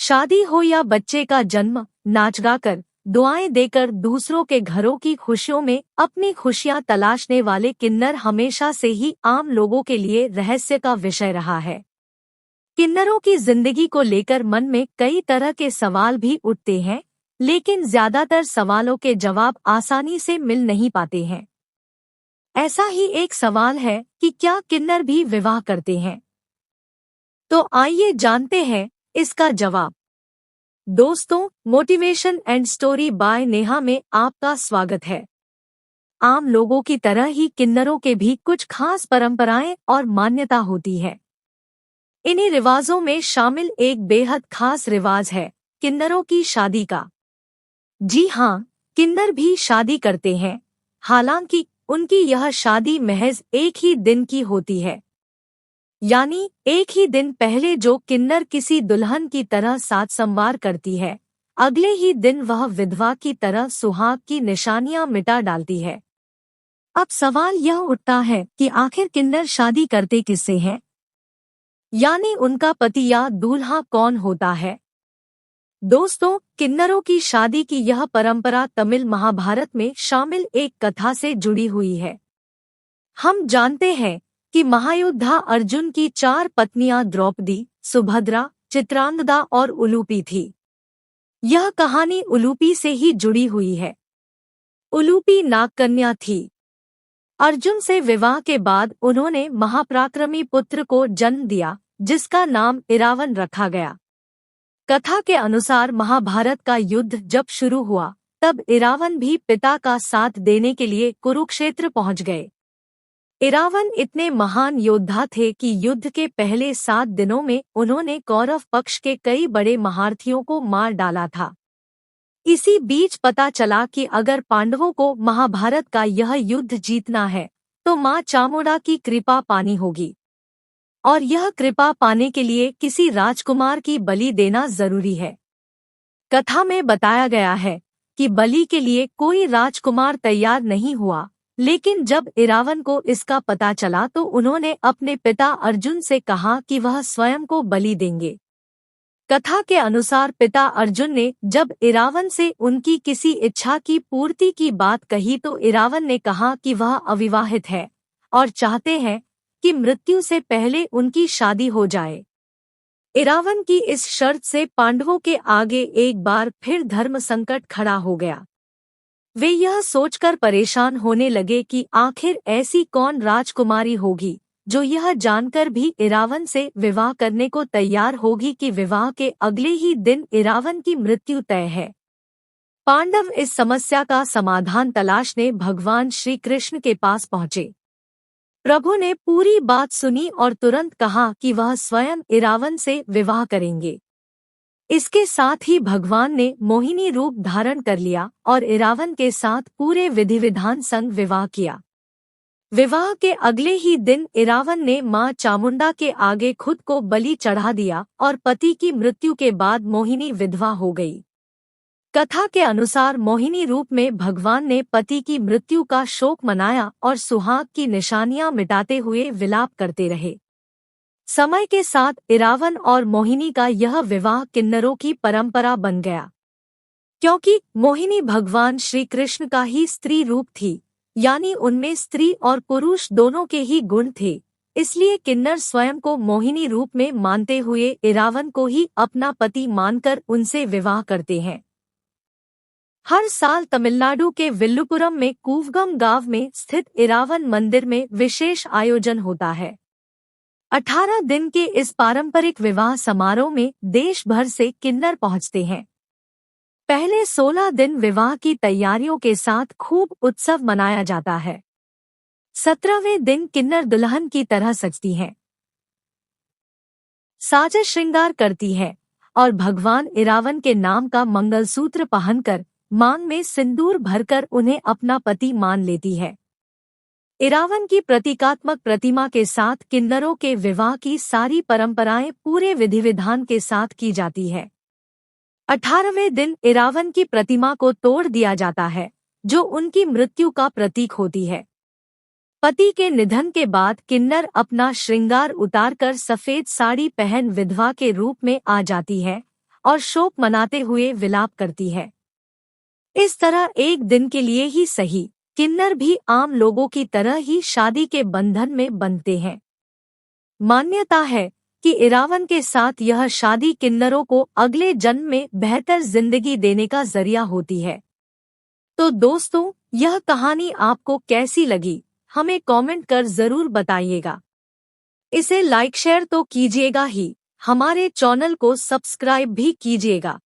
शादी हो या बच्चे का जन्म, नाच गाकर, दुआएं देकर दूसरों के घरों की खुशियों में अपनी खुशियां तलाशने वाले किन्नर हमेशा से ही आम लोगों के लिए रहस्य का विषय रहा है। किन्नरों की जिंदगी को लेकर मन में कई तरह के सवाल भी उठते हैं, लेकिन ज्यादातर सवालों के जवाब आसानी से मिल नहीं पाते हैं। ऐसा ही एक सवाल है कि क्या किन्नर भी विवाह करते हैं? तो आइए जानते हैं इसका जवाब। दोस्तों, motivation and story by Neha में आपका स्वागत है। आम लोगों की तरह ही किन्नरों के भी कुछ खास परंपराएं और मान्यता होती है। इन्हीं रिवाजों में शामिल एक बेहद खास रिवाज है किन्नरों की शादी का। जी हाँ, किन्नर भी शादी करते हैं, हालांकि उनकी यह शादी महज एक ही दिन की होती है। यानी एक ही दिन पहले जो किन्नर किसी दुल्हन की तरह साथ संवार करती है, अगले ही दिन वह विधवा की तरह सुहाग की निशानियां मिटा डालती है। अब सवाल यह उठता है कि आखिर किन्नर शादी करते किससे हैं? यानी उनका पति या दूल्हा कौन होता है? दोस्तों, किन्नरों की शादी की यह परंपरा तमिल महाभारत में शामिल एक कथा से जुड़ी हुई है। हम जानते हैं कि महायोद्धा अर्जुन की 4 पत्नियां द्रौपदी, सुभद्रा, चित्रांगदा और उलूपी थी। यह कहानी उलूपी से ही जुड़ी हुई है। उलूपी नागकन्या थी। अर्जुन से विवाह के बाद उन्होंने महापराक्रमी पुत्र को जन्म दिया, जिसका नाम इरावन रखा गया। कथा के अनुसार महाभारत का युद्ध जब शुरू हुआ, तब इरावन भी पिता का साथ देने के लिए कुरुक्षेत्र पहुंच गए। इरावन इतने महान योद्धा थे कि युद्ध के पहले 7 दिनों में उन्होंने कौरव पक्ष के कई बड़े महारथियों को मार डाला था। इसी बीच पता चला कि अगर पांडवों को महाभारत का यह युद्ध जीतना है, तो मां चामुंडा की कृपा पानी होगी, और यह कृपा पाने के लिए किसी राजकुमार की बलि देना जरूरी है। कथा में बताया गया है कि बलि के लिए कोई राजकुमार तैयार नहीं हुआ, लेकिन जब इरावन को इसका पता चला तो उन्होंने अपने पिता अर्जुन से कहा कि वह स्वयं को बलि देंगे। कथा के अनुसार पिता अर्जुन ने जब इरावन से उनकी किसी इच्छा की पूर्ति की बात कही तो इरावन ने कहा कि वह अविवाहित है और चाहते हैं कि मृत्यु से पहले उनकी शादी हो जाए। इरावन की इस शर्त से पांडवों के आगे एक बार फिर धर्म संकट खड़ा हो गया। वे यह सोचकर परेशान होने लगे कि आखिर ऐसी कौन राजकुमारी होगी जो यह जानकर भी इरावन से विवाह करने को तैयार होगी कि विवाह के अगले ही दिन इरावन की मृत्यु तय है। पांडव इस समस्या का समाधान तलाशने भगवान श्री कृष्ण के पास पहुँचे। प्रभु ने पूरी बात सुनी और तुरंत कहा कि वह स्वयं इरावन से विवाह करेंगे। इसके साथ ही भगवान ने मोहिनी रूप धारण कर लिया और इरावन के साथ पूरे विधि विधान संग विवाह किया। विवाह के अगले ही दिन इरावन ने मां चामुंडा के आगे खुद को बलि चढ़ा दिया और पति की मृत्यु के बाद मोहिनी विधवा हो गई। कथा के अनुसार मोहिनी रूप में भगवान ने पति की मृत्यु का शोक मनाया और सुहाग की निशानियां मिटाते हुए विलाप करते रहे। समय के साथ इरावन और मोहिनी का यह विवाह किन्नरों की परंपरा बन गया। क्योंकि मोहिनी भगवान श्री कृष्ण का ही स्त्री रूप थी, यानी उनमें स्त्री और पुरुष दोनों के ही गुण थे, इसलिए किन्नर स्वयं को मोहिनी रूप में मानते हुए इरावन को ही अपना पति मानकर उनसे विवाह करते हैं। हर साल तमिलनाडु के विल्लुपुरम में कूवगम गांव में स्थित इरावन मंदिर में विशेष आयोजन होता है। 18 दिन के इस पारंपरिक विवाह समारोह में देश भर से किन्नर पहुंचते हैं। पहले 16 दिन विवाह की तैयारियों के साथ खूब उत्सव मनाया जाता है। 17वें दिन किन्नर दुल्हन की तरह सजती हैं, साज श्रृंगार करती है और भगवान इरावन के नाम का मंगलसूत्र पहनकर मांग में सिंदूर भरकर उन्हें अपना पति मान लेती है। इरावन की प्रतीकात्मक प्रतिमा के साथ किन्नरों के विवाह की सारी परंपराएं पूरे विधि विधान के साथ की जाती है। 18वें दिन इरावन की प्रतिमा को तोड़ दिया जाता है, जो उनकी मृत्यु का प्रतीक होती है। पति के निधन के बाद किन्नर अपना श्रृंगार उतारकर सफेद साड़ी पहन विधवा के रूप में आ जाती है और शोक मनाते हुए विलाप करती है। इस तरह एक दिन के लिए ही सही, किन्नर भी आम लोगों की तरह ही शादी के बंधन में बंधते हैं। मान्यता है कि इरावन के साथ यह शादी किन्नरों को अगले जन्म में बेहतर जिंदगी देने का जरिया होती है। तो दोस्तों, यह कहानी आपको कैसी लगी, हमें कमेंट कर जरूर बताइएगा। इसे लाइक शेयर तो कीजिएगा ही, हमारे चैनल को सब्सक्राइब भी कीजिएगा।